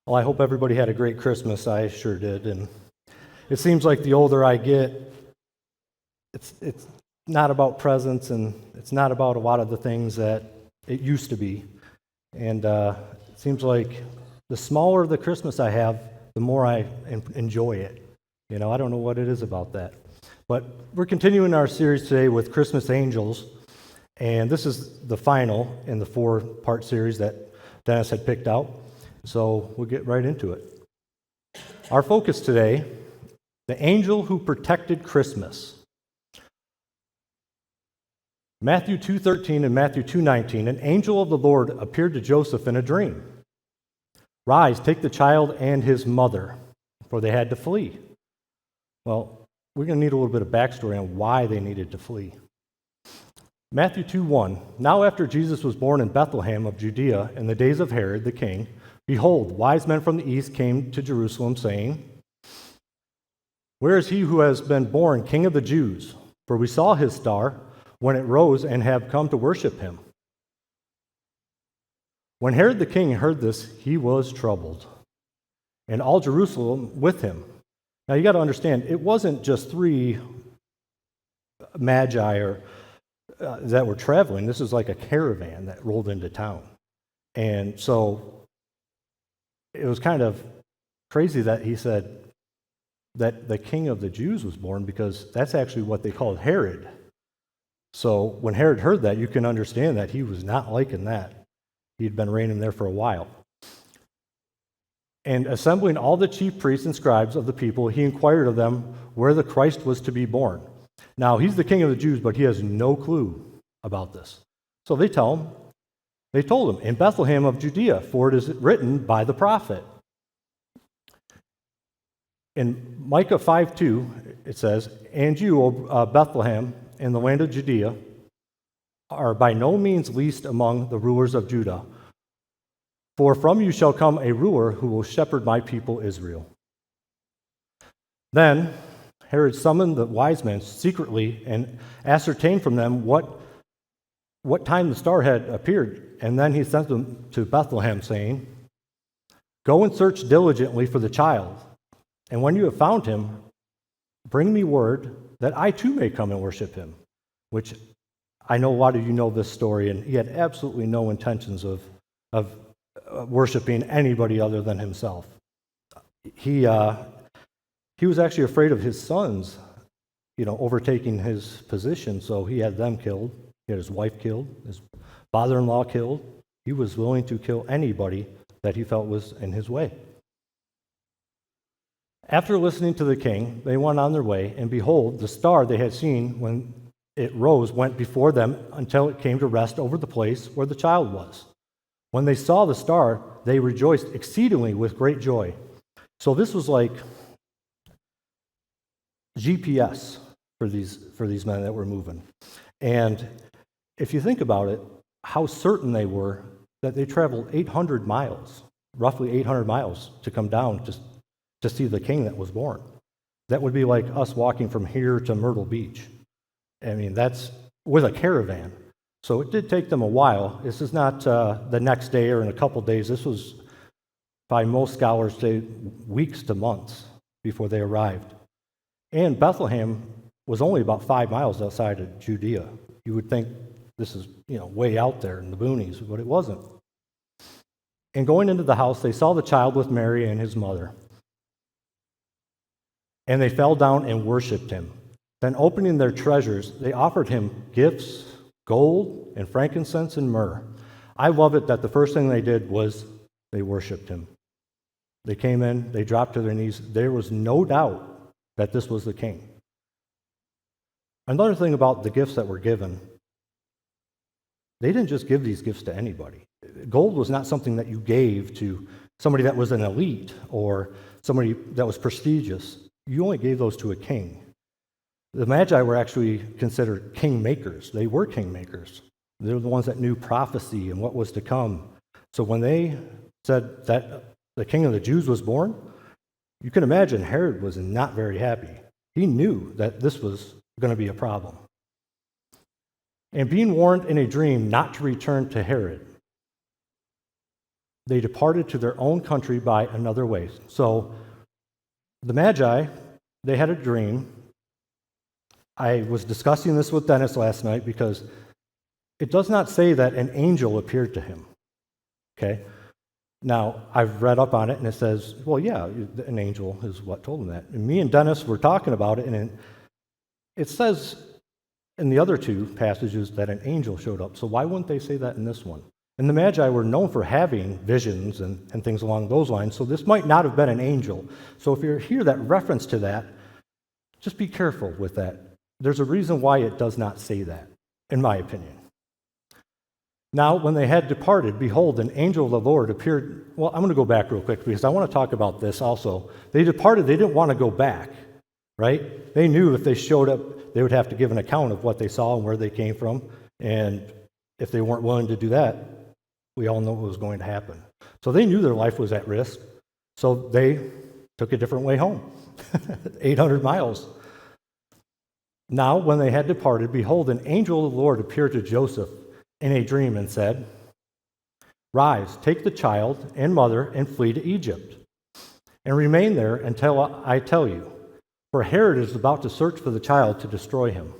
Well, I hope everybody had a great Christmas. I sure did. And it seems like the older I get, it's not about presents and it's not about a lot of the things that it used to be. And it seems like the smaller the Christmas I have, the more I enjoy it. You know, I don't know what it is about that. But we're continuing our series today with Christmas Angels. And this is the final in the 4-part series that Dennis had picked out. So we'll get right into it. Our focus today, the angel who protected Christmas. Matthew 2:13 and Matthew 2:19, an angel of the Lord appeared to Joseph in a dream. Rise, take the child and his mother, for they had to flee. Well, we're going to need a little bit of backstory on why they needed to flee. Matthew 2:1, now after Jesus was born in Bethlehem of Judea in the days of Herod the king, behold, wise men from the east came to Jerusalem, saying, where is he who has been born King of the Jews? For we saw his star when it rose and have come to worship him. When Herod the king heard this, he was troubled, and all Jerusalem with him. Now you got to understand, it wasn't just 3 magi that were traveling. This is like a caravan that rolled into town. And so it was kind of crazy that he said that the king of the Jews was born, because that's actually what they called Herod. So when Herod heard that, you can understand that he was not liking that. He'd been reigning there for a while. And assembling all the chief priests and scribes of the people, he inquired of them where the Christ was to be born. Now, he's the king of the Jews, but he has no clue about this. So they told him, in Bethlehem of Judea, for it is written by the prophet. In Micah 5:2, it says, and you, O Bethlehem, in the land of Judea, are by no means least among the rulers of Judah. For from you shall come a ruler who will shepherd my people Israel. Then Herod summoned the wise men secretly and ascertained from them what time the star had appeared. And then he sent them to Bethlehem, saying, go and search diligently for the child. And when you have found him, bring me word that I too may come and worship him. Which I know a lot of you know this story, and he had absolutely no intentions of worshiping anybody other than himself. He was actually afraid of his sons, overtaking his position, so he had them killed. He had his wife killed, his father-in-law killed. He was willing to kill anybody that he felt was in his way. After listening to the king, they went on their way, and behold, the star they had seen when it rose went before them until it came to rest over the place where the child was. When they saw the star, they rejoiced exceedingly with great joy. So this was like GPS for these men that were moving. And if you think about it, how certain they were that they traveled 800 miles, roughly 800 miles, to come down to see the king that was born. That would be like us walking from here to Myrtle Beach. I mean, that's with a caravan. So it did take them a while. This is not the next day or in a couple days. This was, by most scholars, say weeks to months before they arrived. And Bethlehem was only about 5 miles outside of Judea. You would think this is, way out there in the boonies, but it wasn't. And going into the house, they saw the child with Mary and his mother. And they fell down and worshipped him. Then opening their treasures, they offered him gifts, gold and frankincense and myrrh. I love it that the first thing they did was they worshipped him. They came in, they dropped to their knees. There was no doubt that this was the king. Another thing about the gifts that were given, they didn't just give these gifts to anybody. Gold was not something that you gave to somebody that was an elite or somebody that was prestigious. You only gave those to a king. The Magi were actually considered king makers. They were king makers. They were the ones that knew prophecy and what was to come. So when they said that the king of the Jews was born, you can imagine Herod was not very happy. He knew that this was going to be a problem. And being warned in a dream not to return to Herod. they departed to their own country by another way. So the Magi, they had a dream. I was discussing this with Dennis last night because it does not say that an angel appeared to him. Okay? Now, I've read up on it, and it says, well, yeah, an angel is what told him that. And me and Dennis were talking about it, and it says in the other two passages that an angel showed up. So why wouldn't they say that in this one? And the Magi were known for having visions and things along those lines, so this might not have been an angel. So if you hear that reference to that, just be careful with that. There's a reason why it does not say that, in my opinion. Now, when they had departed, behold, an angel of the Lord appeared. Well, I'm going to go back real quick because I want to talk about this also. They departed, they didn't want to go back, right? They knew if they showed up, they would have to give an account of what they saw and where they came from. And if they weren't willing to do that, we all know what was going to happen. So they knew their life was at risk. So they took a different way home, 800 miles. Now, when they had departed, behold, an angel of the Lord appeared to Joseph in a dream and said, Rise, take the child and mother and flee to Egypt, and remain there until I tell you, for Herod is about to search for the child to destroy him.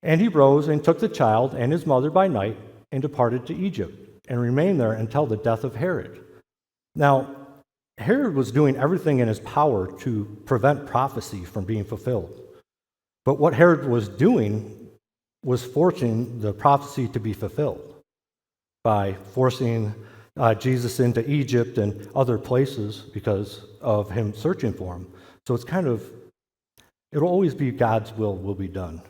And he rose and took the child and his mother by night and departed to Egypt, and remained there until the death of Herod. Now, Herod was doing everything in his power to prevent prophecy from being fulfilled. But what Herod was doing was forcing the prophecy to be fulfilled by forcing Jesus into Egypt and other places because of him searching for him. So it's it'll always be God's will be done.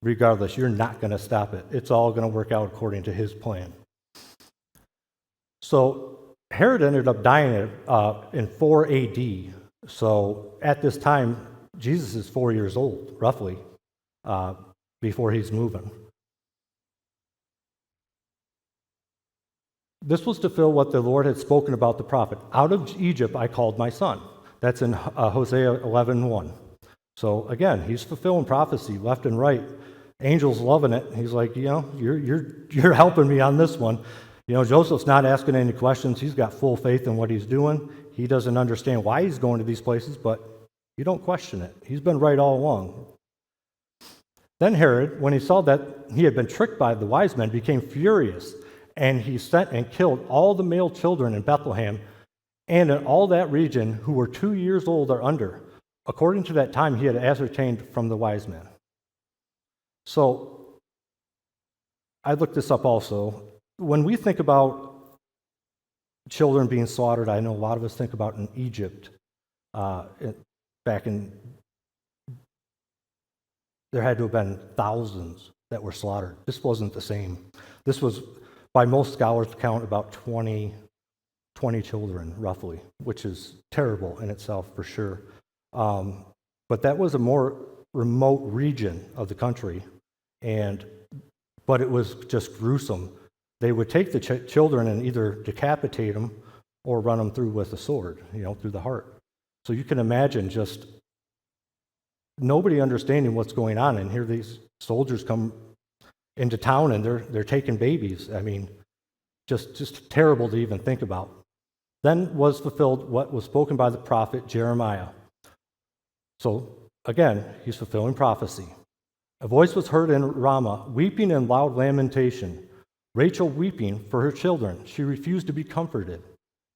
Regardless, you're not going to stop it. It's all going to work out according to his plan. So Herod ended up dying in 4 AD. So at this time, Jesus is 4 years old, roughly, before he's moving. This was to fulfill what the Lord had spoken about the prophet. Out of Egypt I called my son. That's in Hosea 11:1. So again, he's fulfilling prophecy left and right. Angels loving it. He's like, you're helping me on this one. Joseph's not asking any questions. He's got full faith in what he's doing. He doesn't understand why he's going to these places, but you don't question it. He's been right all along. Then Herod, when he saw that he had been tricked by the wise men, became furious, and he sent and killed all the male children in Bethlehem and in all that region who were 2 years old or under, according to that time he had ascertained from the wise men. So I looked this up also. When we think about children being slaughtered, I know a lot of us think about in Egypt, there had to have been thousands that were slaughtered. This wasn't the same. This was, by most scholars' count, about 20 children, roughly, which is terrible in itself for sure. But that was a more remote region of the country, but it was just gruesome. They would take the children and either decapitate them or run them through with a sword, through the heart. So you can imagine just nobody understanding what's going on, and here these soldiers come into town and they're taking babies. I mean, just terrible to even think about. Then was fulfilled what was spoken by the prophet Jeremiah. So again, he's fulfilling prophecy. A voice was heard in Ramah, weeping and loud lamentation. Rachel weeping for her children. She refused to be comforted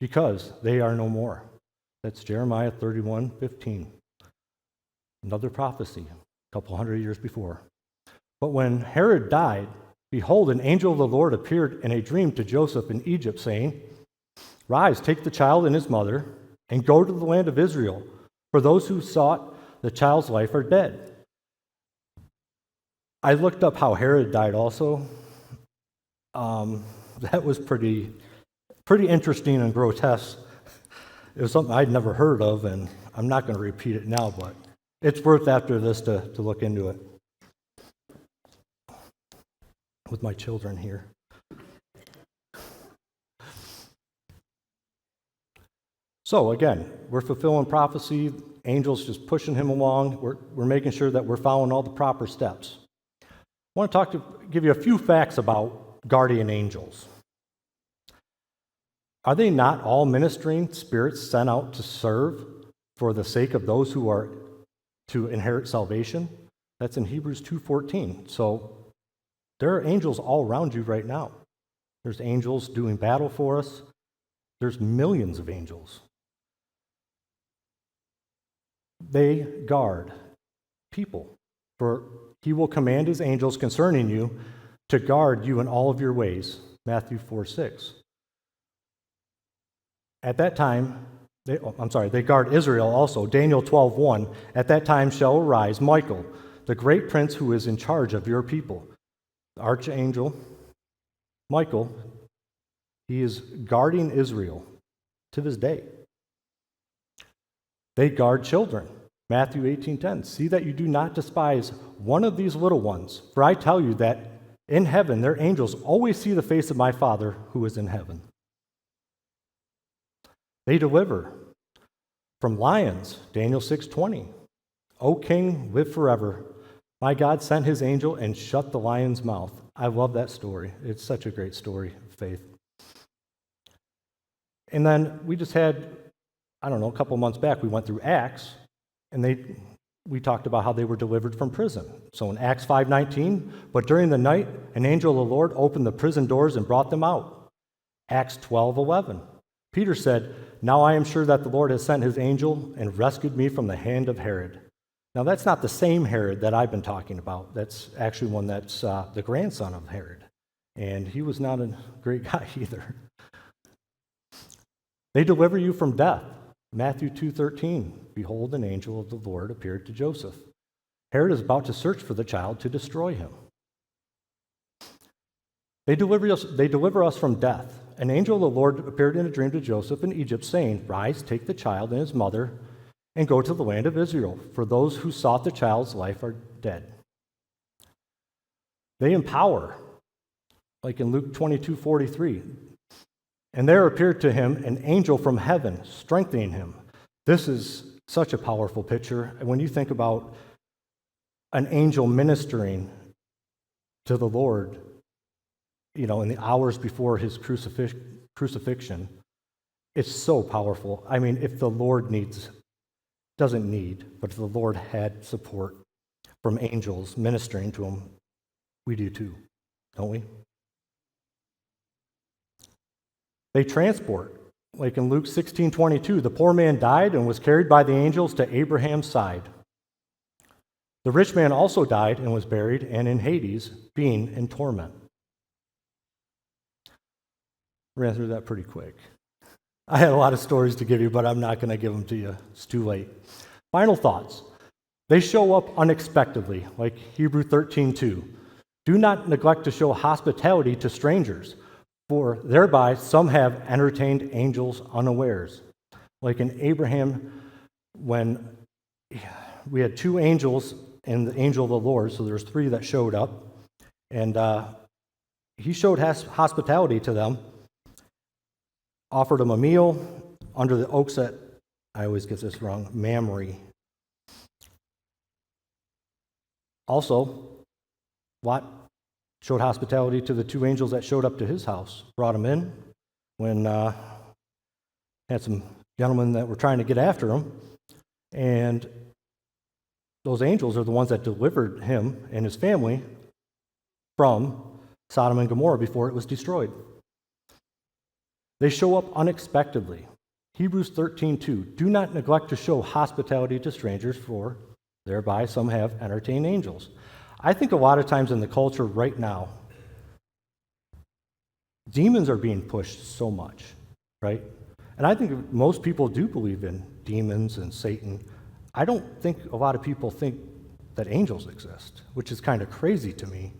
because they are no more. That's Jeremiah 31:15. Another prophecy, a couple hundred years before. But when Herod died, behold, an angel of the Lord appeared in a dream to Joseph in Egypt, saying, Rise, take the child and his mother, and go to the land of Israel, for those who sought the child's life are dead. I looked up how Herod died also. That was pretty interesting and grotesque. It was something I'd never heard of, and I'm not going to repeat it now, but it's worth after this to look into it. With my children here. So again, we're fulfilling prophecy. Angels just pushing him along. We're making sure that we're following all the proper steps. I want to give you a few facts about guardian angels. Are they not all ministering spirits sent out to serve for the sake of those who are to inherit salvation? That's in Hebrews 2:14. So there are angels all around you right now. There's angels doing battle for us. There's millions of angels. They guard people, for he will command his angels concerning you to guard you in all of your ways. Matthew 4:6. At that time, they guard Israel also. Daniel 12:1. At that time shall arise Michael, the great prince who is in charge of your people. The archangel Michael, he is guarding Israel to this day. They guard children. Matthew 18:10. See that you do not despise one of these little ones, for I tell you that in heaven their angels always see the face of my Father who is in heaven. They deliver from lions. Daniel 6:20. O king, live forever. My God sent his angel and shut the lion's mouth. I love that story. It's such a great story of faith. And then we just had, a couple months back, we went through Acts, and we talked about how they were delivered from prison. So in Acts 5:19, but during the night, an angel of the Lord opened the prison doors and brought them out. Acts 12:11. Peter said, now I am sure that the Lord has sent his angel and rescued me from the hand of Herod. Now that's not the same Herod that I've been talking about. That's actually one that's the grandson of Herod. And he was not a great guy either. They deliver you from death. Matthew 2:13. Behold, an angel of the Lord appeared to Joseph. Herod is about to search for the child to destroy him. They deliver us from death. An angel of the Lord appeared in a dream to Joseph in Egypt, saying, rise, take the child and his mother, and go to the land of Israel, for those who sought the child's life are dead. They empower, like in Luke 22:43. And there appeared to him an angel from heaven, strengthening him. This is such a powerful picture. And when you think about an angel ministering to the Lord, in the hours before his crucifixion, it's so powerful. I mean, if the Lord doesn't need, but if the Lord had support from angels ministering to him, we do too, don't we? They transport, like in Luke 16:22, the poor man died and was carried by the angels to Abraham's side. The rich man also died and was buried, and in Hades, being in torment. Ran through that pretty quick. I had a lot of stories to give you, but I'm not going to give them to you. It's too late. Final thoughts. They show up unexpectedly, like Hebrews 13:2. Do not neglect to show hospitality to strangers, for thereby some have entertained angels unawares. Like in Abraham, when we had two angels and the angel of the Lord, so there's three that showed up, and he showed hospitality to them, offered them a meal under the oaks at, I always get this wrong, Mamre. Also, Lot showed hospitality to the two angels that showed up to his house, brought him in when had some gentlemen that were trying to get after him, and those angels are the ones that delivered him and his family from Sodom and Gomorrah before it was destroyed. They show up unexpectedly. Hebrews 13:2. Do not neglect to show hospitality to strangers, for thereby some have entertained angels. I think a lot of times in the culture right now, demons are being pushed so much, right? And I think most people do believe in demons and Satan. I don't think a lot of people think that angels exist, which is kind of crazy to me.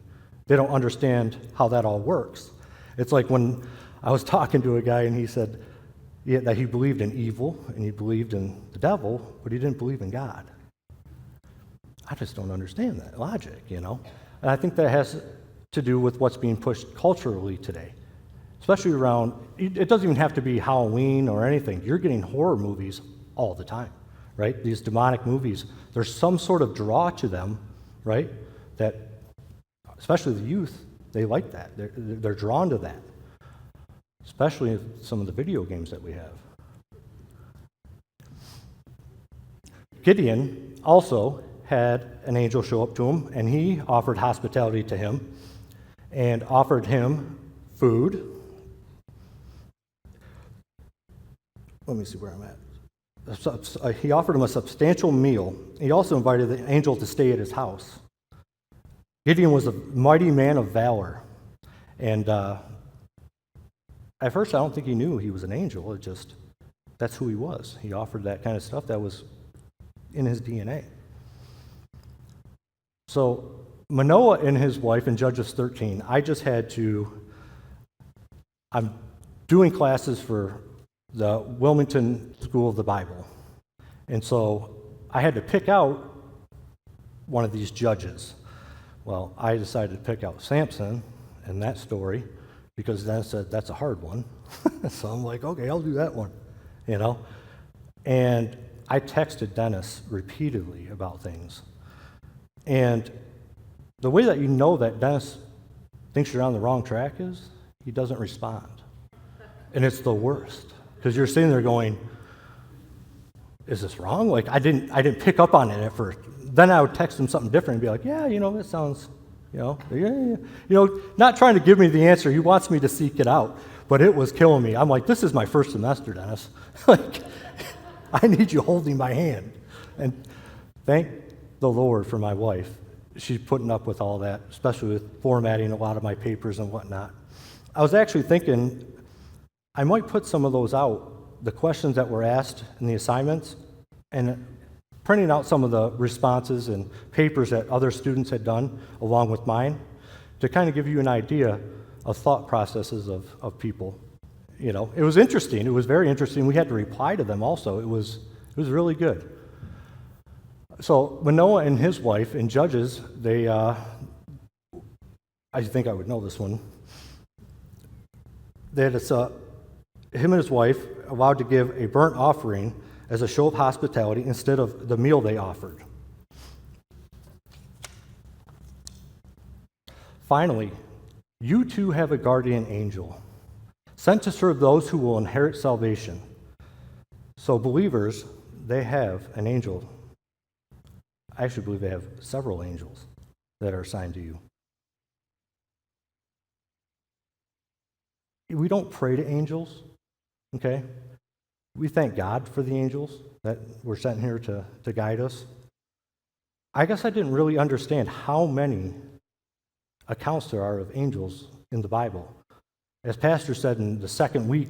They don't understand how that all works. It's like when I was talking to a guy and he said that he believed in evil and he believed in the devil, but he didn't believe in God. I just don't understand that logic, And I think that has to do with what's being pushed culturally today, especially around, it doesn't even have to be Halloween or anything. You're getting horror movies all the time, right? These demonic movies, there's some sort of draw to them, right? That, especially the youth, they like that. They're drawn to that. especially some of the video games that we have. Gideon also had an angel show up to him, and he offered hospitality to him and offered him food. Let me see where I'm at. He offered him a substantial meal. He also invited the angel to stay at his house. Gideon was a mighty man of valor. And at first, I don't think he knew he was an angel. That's who he was. He offered that kind of stuff that was in his DNA. So Manoah and his wife in Judges 13, I'm doing classes for the Wilmington School of the Bible. And so I had to pick out one of these judges. Well, I decided to pick out Samson and that story because Dennis said that's a hard one. So I'm like, okay, I'll do that one, And I texted Dennis repeatedly about things. And the way that you know that Dennis thinks you're on the wrong track is he doesn't respond. And it's the worst. Because you're sitting there going, is this wrong? Like, I didn't pick up on it at first. Then I would text him something different and be like, yeah, that sounds, not trying to give me the answer. He wants me to seek it out. But it was killing me. I'm like, this is my first semester, Dennis. Like, I need you holding my hand. And thank the Lord for my wife. She's putting up with all that, especially with formatting a lot of my papers and whatnot. I was actually thinking I might put some of those out, the questions that were asked in the assignments, and printing out some of the responses and papers that other students had done along with mine to kind of give you an idea of thought processes of people. It was interesting. It was very interesting. We had to reply to them also. It was really good. So Manoah and his wife in Judges, they, I think I would know this one. They had him and his wife allowed to give a burnt offering as a show of hospitality instead of the meal they offered. Finally, you too have a guardian angel, sent to serve those who will inherit salvation. So believers, they have an angel. I actually believe they have several angels that are assigned to you. We don't pray to angels, okay? We thank God for the angels that were sent here to guide us. I guess I didn't really understand how many accounts there are of angels in the Bible. As Pastor said in the second week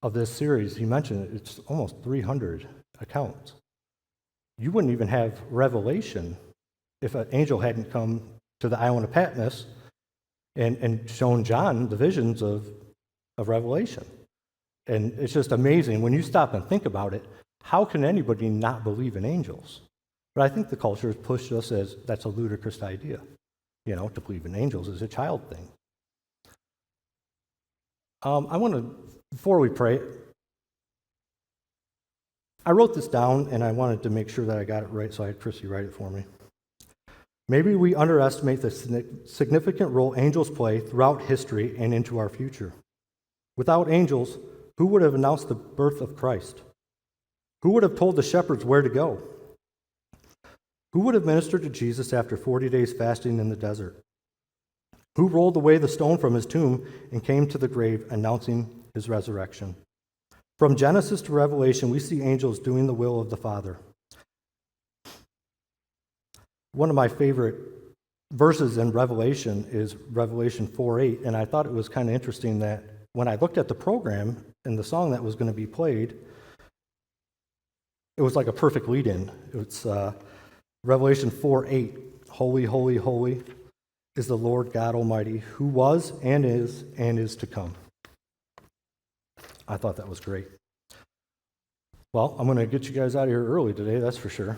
of this series, he mentioned it's almost 300 accounts. You wouldn't even have Revelation if an angel hadn't come to the island of Patmos and shown John the visions of Revelation. And it's just amazing. When you stop and think about it, how can anybody not believe in angels? But I think the culture has pushed us as that's a ludicrous idea. To believe in angels is a child thing. I want to, before we pray, I wrote this down and I wanted to make sure that I got it right, so I had Chrissy write it for me. Maybe we underestimate the significant role angels play throughout history and into our future. Without angels, who would have announced the birth of Christ? Who would have told the shepherds where to go? Who would have ministered to Jesus after 40 days fasting in the desert? Who rolled away the stone from his tomb and came to the grave announcing his resurrection? From Genesis to Revelation, we see angels doing the will of the Father. One of my favorite verses in Revelation is Revelation 4:8, and I thought it was kind of interesting that when I looked at the program and the song that was going to be played, it was like a perfect lead-in. It's Revelation 4:8, Holy, holy, holy is the Lord God Almighty, who was and is to come. I thought that was great. Well, I'm going to get you guys out of here early today, that's for sure.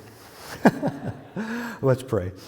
Let's pray.